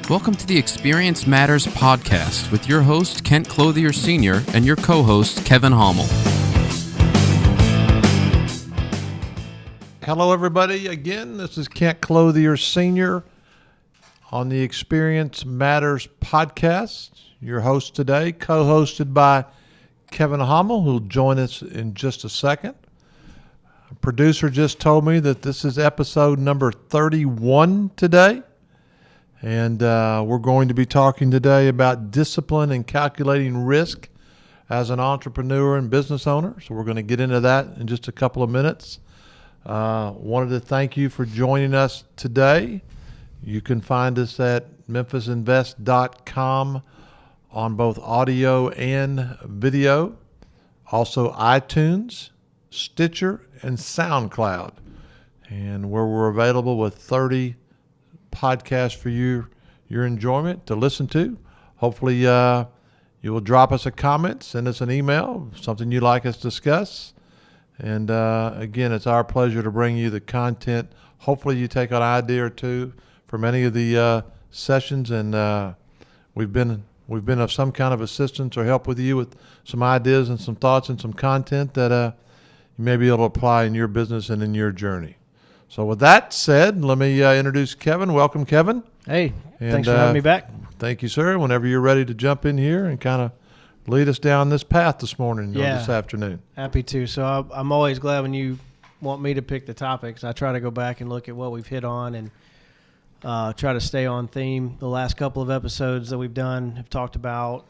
Welcome to the Experience Matters podcast with your host, Kent Clothier Sr., and your co-host, Kevin Hommel. Hello, everybody. Again, this is Kent Clothier Sr. on the Experience Matters podcast. Your host today, co-hosted by Kevin Hommel, who will join us in just a second. A producer just told me that this is episode number 31 today. And we're going to be talking today about discipline and calculating risk as an entrepreneur and business owner. So we're going to get into that in just a couple of minutes. Wanted to thank you for joining us today. You can find us at memphisinvest.com on both audio and video. Also iTunes, Stitcher, and SoundCloud. And where we're available with 30 podcast for your enjoyment to listen to. Hopefully you will drop us a comment, send us an email, something you'd like us to discuss. And again, it's our pleasure to bring you the content. Hopefully you take an idea or two from any of the sessions, and we've been of some kind of assistance or help with you with some ideas and some thoughts and some content that you may be able to apply in your business and in your journey. So with that said, let me introduce Kevin. Welcome, Kevin. Hey, thanks for having me back. Thank you, sir. Whenever you're ready to jump in here and kind of lead us down this path this morning or this afternoon. Happy to. So I'm always glad when you want me to pick the topics. I try to go back and look at what we've hit on and try to stay on theme. The last couple of episodes that we've done have talked about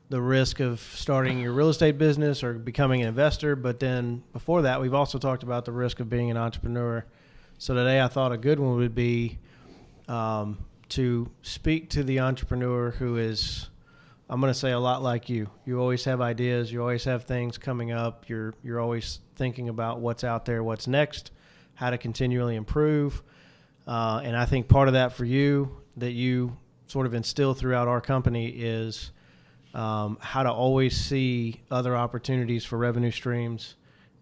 the risk of starting your real estate business or becoming an investor. But then before that, we've also talked about the risk of being an entrepreneur. So today I thought a good one would be to speak to the entrepreneur who is, I'm going to say, a lot like you. You always have ideas. You always have things coming up. You're always thinking about what's out there, what's next, how to continually improve. And I think part of that for you that you sort of instill throughout our company is how to always see other opportunities for revenue streams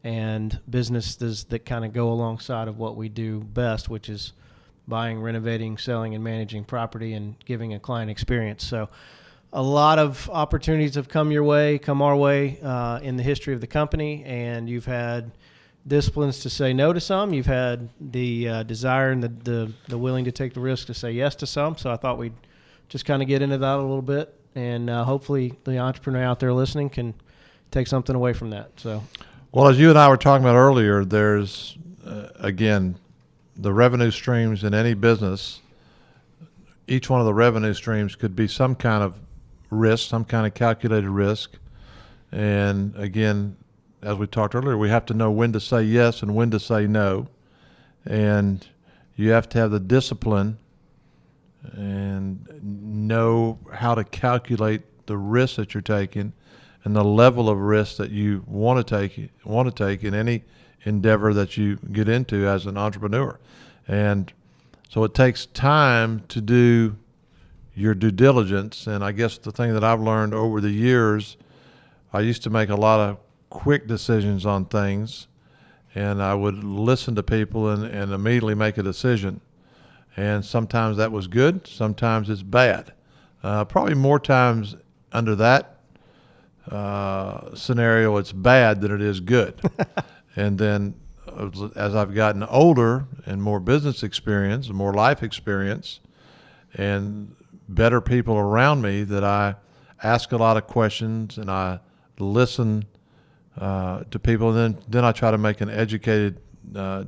and businesses that kind of go alongside of what we do best, which is buying, renovating, selling, and managing property and giving a client experience. So a lot of opportunities have come our way in the history of the company, and you've had disciplines to say no to some. You've had the desire and the willing to take the risk to say yes to some. So I thought we'd just kind of get into that a little bit. And hopefully the entrepreneur out there listening can take something away from that. So, well, as you and I were talking about earlier, there's, again, the revenue streams in any business. Each one of the revenue streams could be some kind of risk, some kind of calculated risk. And, again, as we talked earlier, we have to know when to say yes and when to say no. And you have to have the discipline and know how to calculate the risk that you're taking and the level of risk that you want to take in any endeavor that you get into as an entrepreneur. And so it takes time to do your due diligence. And I guess the thing that I've learned over the years, I used to make a lot of quick decisions on things, and I would listen to people and immediately make a decision. And sometimes that was good, sometimes it's bad. Probably more times under that scenario it's bad than it is good. And then as I've gotten older and more business experience and more life experience and better people around me, that I ask a lot of questions and I listen to people, and then I try to make an educated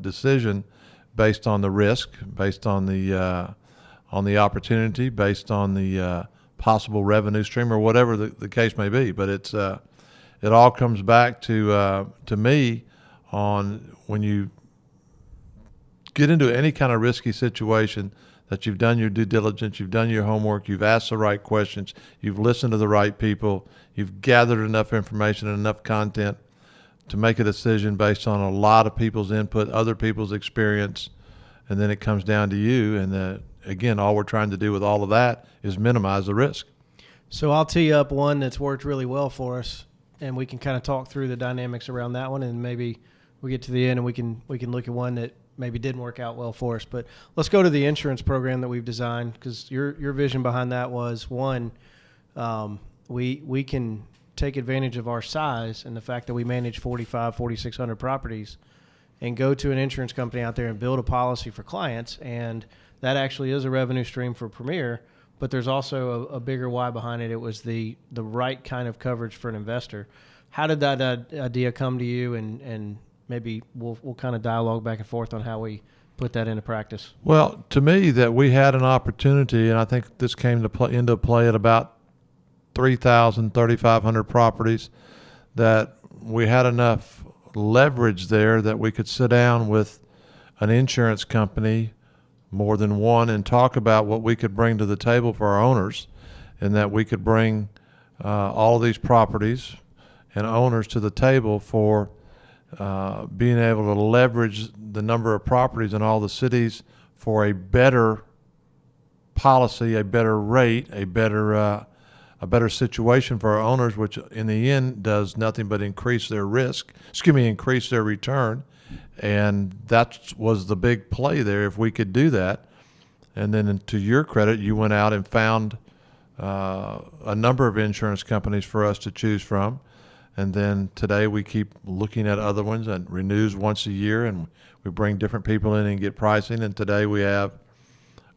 decision based on the risk, based on the opportunity, based on the possible revenue stream, or whatever the case may be. But it all comes back to me on when you get into any kind of risky situation, that you've done your due diligence, you've done your homework, you've asked the right questions, you've listened to the right people, you've gathered enough information and enough content to make a decision based on a lot of people's input, other people's experience, and then it comes down to you. And again, all we're trying to do with all of that is minimize the risk. So I'll tee up one that's worked really well for us, and we can kind of talk through the dynamics around that one, and maybe we get to the end and we can look at one that maybe didn't work out well for us. But let's go to the insurance program that we've designed, because your vision behind that was, one, we can take advantage of our size and the fact that we manage 4,600 properties and go to an insurance company out there and build a policy for clients. And that actually is a revenue stream for Premier, but there's also a bigger why behind it. It was the right kind of coverage for an investor. How did that idea come to you? And maybe we'll kind of dialogue back and forth on how we put that into practice. Well, to me, that we had an opportunity, and I think this came into play at about 3,500 properties, that we had enough leverage there that we could sit down with an insurance company, more than one, and talk about what we could bring to the table for our owners, and that we could bring all of these properties and owners to the table for being able to leverage the number of properties in all the cities for a better policy, a better rate, a better situation for our owners, which in the end does nothing but increase their increase their return. And that was the big play there, if we could do that. And then to your credit, you went out and found a number of insurance companies for us to choose from. And then today we keep looking at other ones, and renews once a year, and we bring different people in and get pricing. And today we have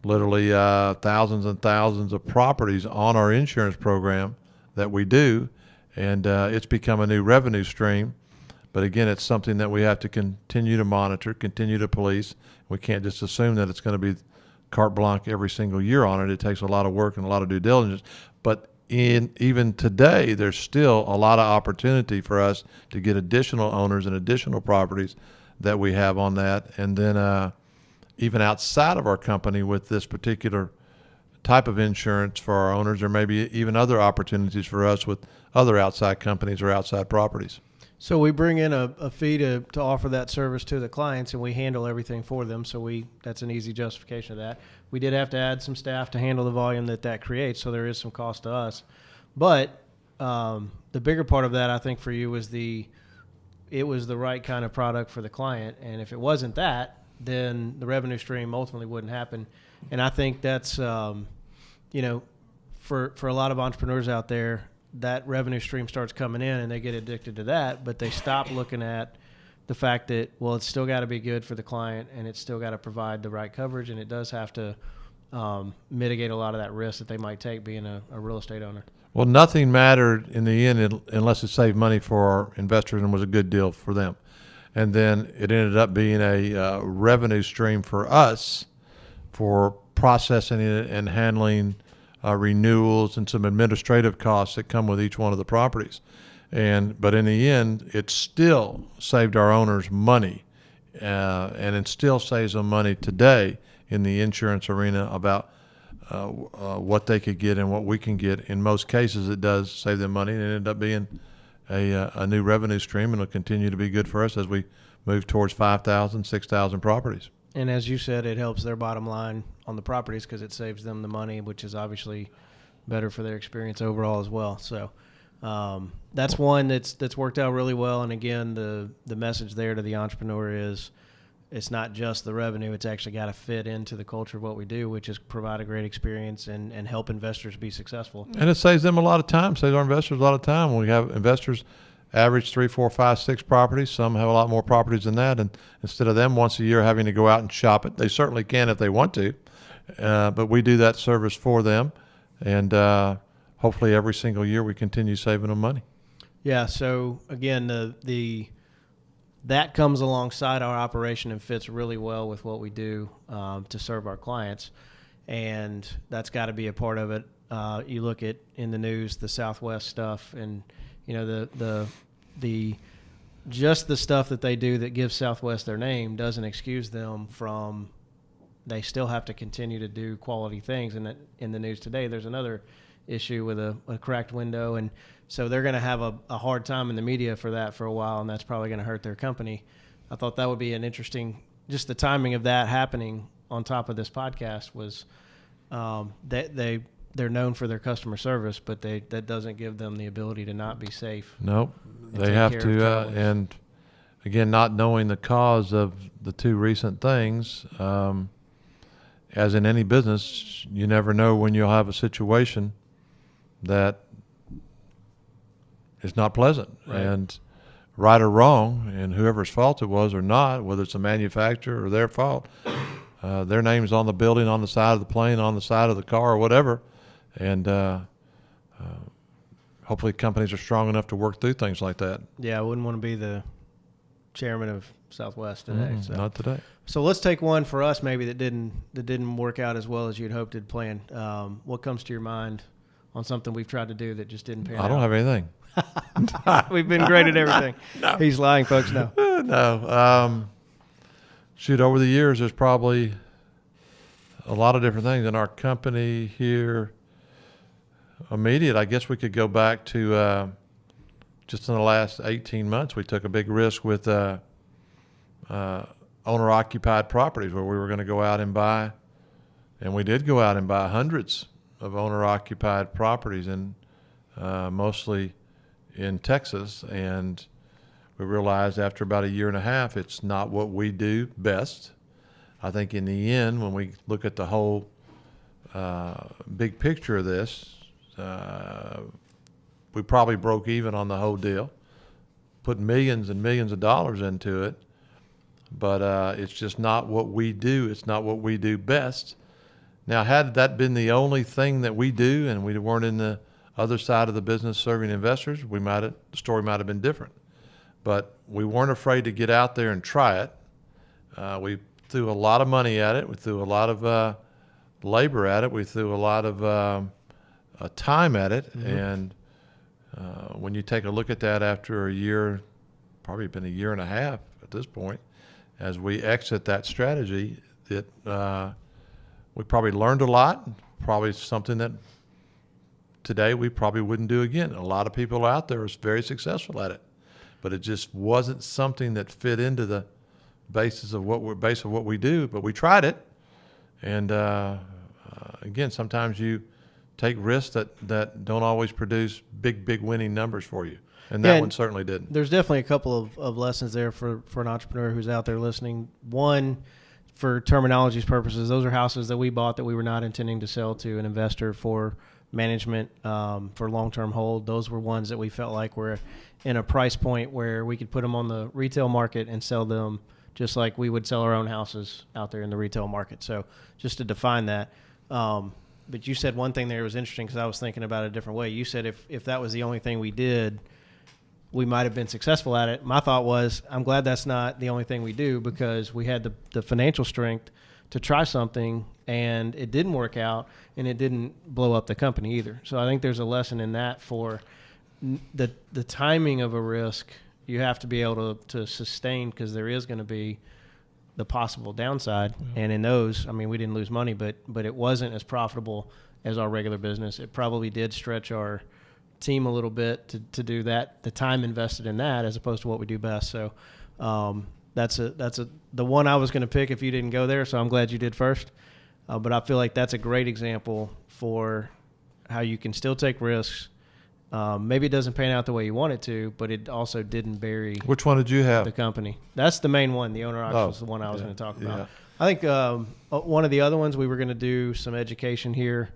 literally thousands and thousands of properties on our insurance program that we do, and it's become a new revenue stream. But again, it's something that we have to continue to monitor, continue to police. We can't just assume that it's going to be carte blanche every single year on it. It takes a lot of work and a lot of due diligence. But even today, there's still a lot of opportunity for us to get additional owners and additional properties that we have on that. And then even outside of our company with this particular type of insurance for our owners, there may be even other opportunities for us with other outside companies or outside properties. So we bring in a fee to offer that service to the clients, and we handle everything for them. So that's an easy justification of that. We did have to add some staff to handle the volume that creates, so there is some cost to us. But the bigger part of that, I think, for you was it was the right kind of product for the client. And if it wasn't that, then the revenue stream ultimately wouldn't happen. And I think that's, for a lot of entrepreneurs out there, that revenue stream starts coming in and they get addicted to that, but they stop looking at the fact that, well, it's still got to be good for the client, and it's still got to provide the right coverage, and it does have to mitigate a lot of that risk that they might take being a real estate owner. Well, nothing mattered in the end unless it saved money for our investors and was a good deal for them. And then it ended up being a revenue stream for us for processing it and handling renewals and some administrative costs that come with each one of the properties. But in the end, it still saved our owners money, and it still saves them money today in the insurance arena about what they could get and what we can get. In most cases, it does save them money, and it ended up being a new revenue stream, and it'll continue to be good for us as we move towards 5,000, 6,000 properties. And as you said, it helps their bottom line on the properties because it saves them the money, which is obviously better for their experience overall as well. So that's one that's worked out really well. And again, the message there to the entrepreneur is it's not just the revenue. It's actually got to fit into the culture of what we do, which is provide a great experience and help investors be successful. And it saves them a lot of time, saves our investors a lot of time. When we have investors average 3, 4, 5, 6 properties. Some have a lot more properties than that. And instead of them once a year having to go out and shop it, they certainly can if they want to. But we do that service for them. And hopefully every single year we continue saving them money. Yeah. So again, that comes alongside our operation and fits really well with what we do to serve our clients. And that's got to be a part of it. You look at in the news, the Southwest stuff, and the just the stuff that they do that gives Southwest their name doesn't excuse them from, they still have to continue to do quality things. And in the news today, there's another issue with a cracked window. And so they're going to have a hard time in the media for that for a while, and that's probably going to hurt their company. I thought that would be an interesting, just the timing of that happening on top of this podcast was they're known for their customer service, but that doesn't give them the ability to not be safe. Nope. They have to. And again, not knowing the cause of the two recent things, as in any business, you never know when you'll have a situation that is not pleasant. Right. And right or wrong, and whoever's fault it was or not, whether it's a manufacturer or their fault, their name's on the building, on the side of the plane, on the side of the car, or whatever. And hopefully companies are strong enough to work through things like that. Yeah, I wouldn't want to be the chairman of Southwest today. Not today. So let's take one for us maybe that didn't work out as well as you'd hoped it'd planned. What comes to your mind on something we've tried to do that just didn't pan out? I don't have anything. We've been great at everything. No. He's lying, folks. No. No. Shoot, over the years, there's probably a lot of different things in our company here. Immediate, I guess we could go back to just in the last 18 months, we took a big risk with owner-occupied properties where we were going to go out and buy, and we did go out and buy hundreds of owner-occupied properties, and mostly in Texas. And we realized after about a year and a half, it's not what we do best. I think in the end, when we look at the whole big picture of this, we probably broke even on the whole deal, put millions and millions of dollars into it, but it's just not what we do. It's not what we do best. Now, had that been the only thing that we do and we weren't in the other side of the business serving investors, the story might have been different. But we weren't afraid to get out there and try it. We threw a lot of money at it. We threw a lot of labor at it. We threw a lot of time at it. Mm-hmm. And when you take a look at that after a year, probably been a year and a half at this point, as we exit that strategy, that we probably learned a lot, probably something that today we probably wouldn't do again. A lot of people out there are very successful at it, but it just wasn't something that fit into the basis of what we do. But we tried it, and again, sometimes you take risks that don't always produce big winning numbers for you, and that one certainly didn't. There's definitely a couple of lessons there for an entrepreneur who's out there listening. One, for terminology's purposes, those are houses that we bought that we were not intending to sell to an investor for management, for long-term hold. Those were ones that we felt like were in a price point where we could put them on the retail market and sell them just like we would sell our own houses out there in the retail market. So just to define that. But you said one thing there was interesting because I was thinking about it a different way. You said if that was the only thing we did, we might have been successful at it. My thought was, I'm glad that's not the only thing we do, because we had the financial strength to try something, and it didn't work out, and it didn't blow up the company either. So I think there's a lesson in that for the timing of a risk. You have to be able to sustain, because there is going to be the possible downside. Mm-hmm. And in those, I mean, we didn't lose money, but it wasn't as profitable as our regular business. It probably did stretch our team a little bit to do that, the time invested in that, as opposed to what we do best. So that's the one I was going to pick if you didn't go there. So I'm glad you did first. But I feel like that's a great example for how you can still take risks. Maybe it doesn't pan out the way you want it to, but it also didn't bury. Which one did you have? The company. That's the main one. The owner option was the one I was going to talk about. Yeah. I think one of the other ones, we were going to do some education here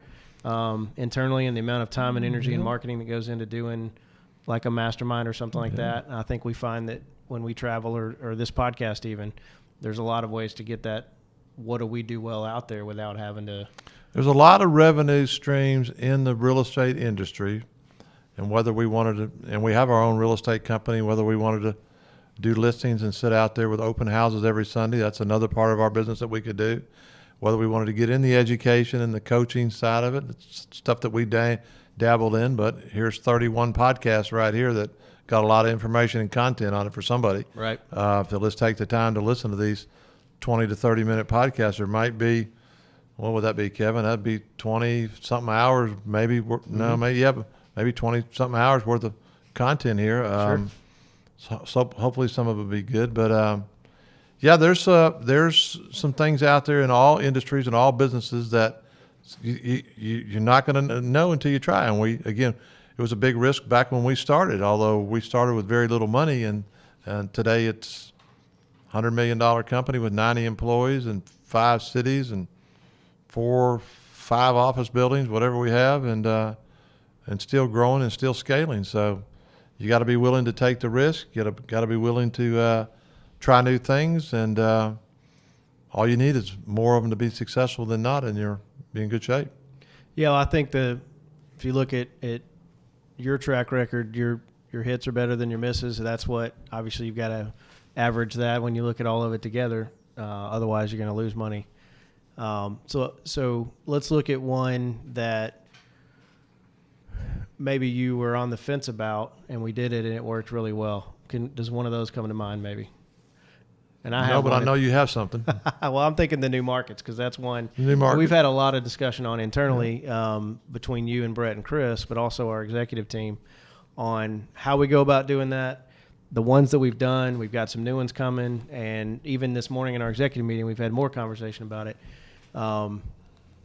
internally, and the amount of time and energy and marketing that goes into doing like a mastermind or something like that. And I think we find that when we travel or this podcast even, there's a lot of ways to get that what do we do well out there without having to. There's a lot of revenue streams in the real estate industry, and whether we wanted to, and we have our own real estate company, whether we wanted to do listings and sit out there with open houses every Sunday, that's another part of our business that we could do. Whether we wanted to get in the education and the coaching side of it, it's stuff that we dabbled in, but here's 31 podcasts right here that got a lot of information and content on it for somebody. Right. If they'll just take the time to listen to these 20 to 30 minute podcasts, there might be, what would that be, Kevin? That'd be 20 something hours, maybe. No, maybe 20 something hours worth of content here. Sure. So hopefully some of it will be good, but yeah, there's some things out there in all industries and all businesses that you're not going to know until you try. And it was a big risk back when we started, although we started with very little money, and And today it's $100 million company with 90 employees in 5 cities and 4-5 office buildings, whatever we have, and still growing and still scaling. So you got to be willing to take the risk. You got to be willing to try new things, and all you need is more of them to be successful than not, and you're in good shape. Yeah, well, I think if you look at your track record, your hits are better than your misses. That's what, obviously, you've got to average that when you look at all of it together. Otherwise, you're going to lose money. So let's look at one that maybe you were on the fence about, and we did it, and it worked really well. Does one of those come to mind, maybe? And No, but I know you have something. Well, I'm thinking the new markets, because that's one New market. we've had a lot of discussion on internally between you and Brett and Chris, but also our executive team on how we go about doing that. The ones that we've done, we've got some new ones coming, and even this morning in our executive meeting, we've had more conversation about it.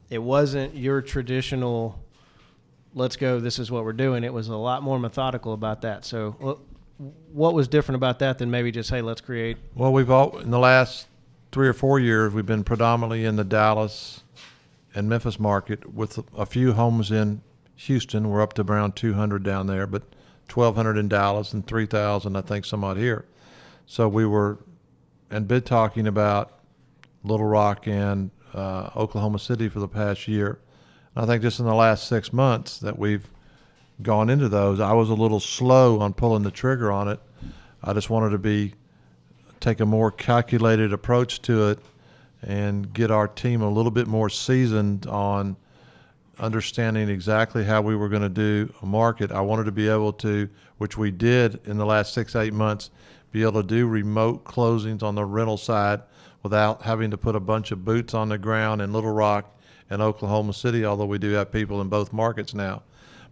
It wasn't your traditional, let's go, this is what we're doing. It was a lot more methodical about that. So what was different about that than maybe just, hey, let's create? Well, in the last 3 or 4 years, we've been predominantly in the Dallas and Memphis market with a few homes in Houston. We're up to around 200 down there, but 1,200 in Dallas and 3,000, I think, some odd here. So we were and been talking about Little Rock and Oklahoma City for the past year. And I think just in the last 6 months that we've gone into those, I was a little slow on pulling the trigger on it. I just wanted to take a more calculated approach to it and get our team a little bit more seasoned on understanding exactly how we were going to do a market. I wanted to be able to, which we did in the last 6-8 months, be able to do remote closings on the rental side without having to put a bunch of boots on the ground in Little Rock and Oklahoma City, although we do have people in both markets now.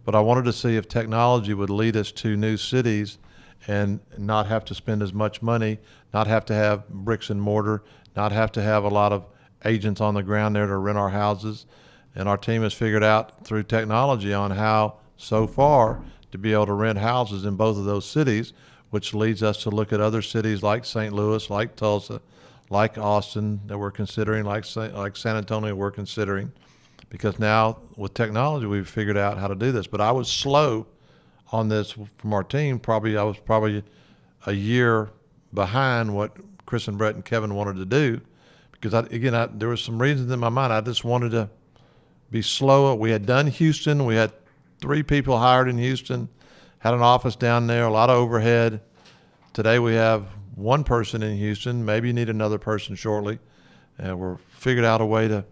But I wanted to see if technology would lead us to new cities and not have to spend as much money, not have to have bricks and mortar, not have to have a lot of agents on the ground there to rent our houses. And our team has figured out through technology on how, so far, to be able to rent houses in both of those cities, which leads us to look at other cities like St. Louis, like Tulsa, like Austin that we're considering, like San Antonio we're considering. Because now with technology, we've figured out how to do this. But I was slow on this from our team. I was probably a year behind what Chris and Brett and Kevin wanted to do. Because, there was some reasons in my mind. I just wanted to be slow. We had done Houston. We had 3 people hired in Houston, had an office down there, a lot of overhead. Today we have 1 person in Houston. Maybe need another person shortly. And we're figured out a way to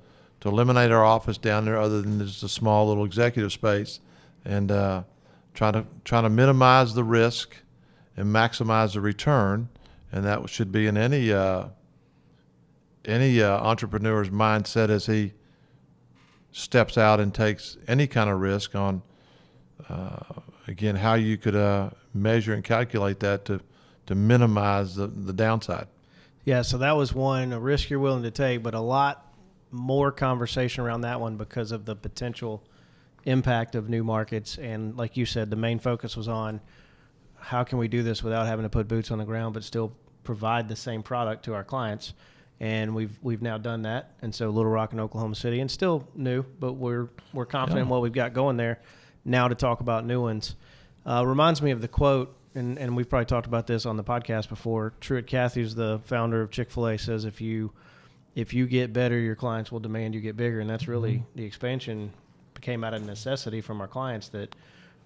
eliminate our office down there other than just a small little executive space, and trying to minimize the risk and maximize the return. And that should be in any entrepreneur's mindset as he steps out and takes any kind of risk on, again, how you could measure and calculate that to minimize the downside. Yeah, so that was a risk you're willing to take, but a lot more conversation around that one because of the potential impact of new markets. And like you said, the main focus was on how can we do this without having to put boots on the ground but still provide the same product to our clients. And we've now done that. And so Little Rock and Oklahoma City, and still new, but we're confident in what we've got going there. Now to talk about new ones. Reminds me of the quote, and we've probably talked about this on the podcast before. Truett Cathy, the founder of Chick-fil-A, says if you get better, your clients will demand you get bigger. And that's really the expansion came out of necessity from our clients, that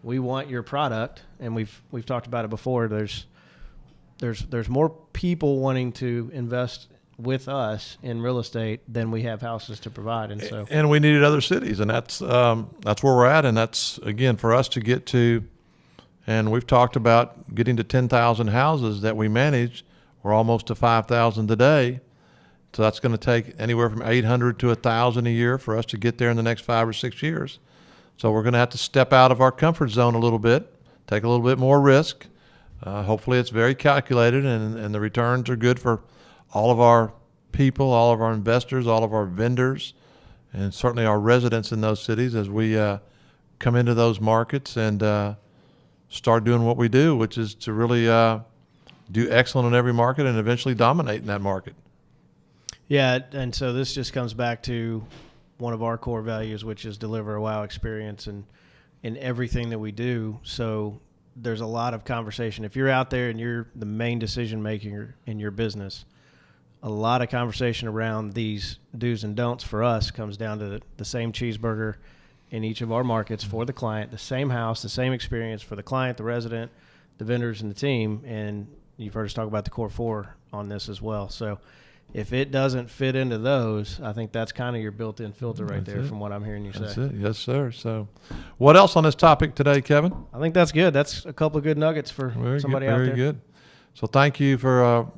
we want your product. And we've talked about it before. There's more people wanting to invest with us in real estate than we have houses to provide. And we needed other cities, and that's where we're at. And that's, again, for us to get to, and we've talked about getting to 10,000 houses that we manage. We're almost to 5,000 today. So that's going to take anywhere from 800 to 1,000 a year for us to get there in the next 5 or 6 years. So we're going to have to step out of our comfort zone a little bit, take a little bit more risk. Hopefully it's very calculated, and the returns are good for all of our people, all of our investors, all of our vendors, and certainly our residents in those cities as we come into those markets and start doing what we do, which is to really do excellent in every market and eventually dominate in that market. Yeah, and so this just comes back to one of our core values, which is deliver a wow experience in everything that we do. So there's a lot of conversation. If you're out there and you're the main decision maker in your business, a lot of conversation around these do's and don'ts for us comes down to the same cheeseburger in each of our markets for the client, the same house, the same experience for the client, the resident, the vendors, and the team. And you've heard us talk about the core four on this as well. So if it doesn't fit into those, I think that's kind of your built-in filter right there from what I'm hearing you say. That's it. Yes, sir. So what else on this topic today, Kevin? I think that's good. That's a couple of good nuggets for somebody out there. Very good. So thank you for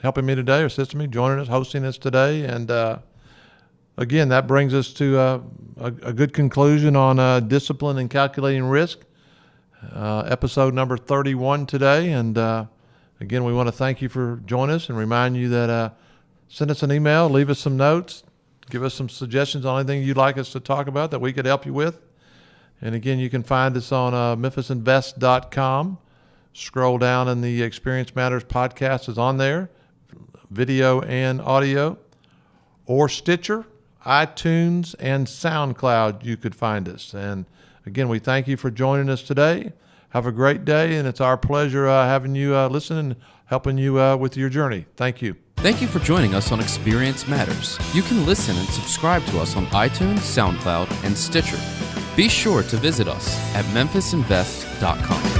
helping me today, or assisting me, joining us, hosting us today. And again, that brings us to a good conclusion on discipline and calculating risk, episode number 31 today. And again, we want to thank you for joining us and remind you that send us an email, leave us some notes, give us some suggestions on anything you'd like us to talk about that we could help you with. And again, you can find us on memphisinvest.com. Scroll down and the Experience Matters podcast is on there, video and audio, or Stitcher, iTunes, and SoundCloud. You could find us. And again, we thank you for joining us today. Have a great day, and it's our pleasure having you listen and helping you with your journey. Thank you. Thank you for joining us on Experience Matters. You can listen and subscribe to us on iTunes, SoundCloud, and Stitcher. Be sure to visit us at memphisinvest.com.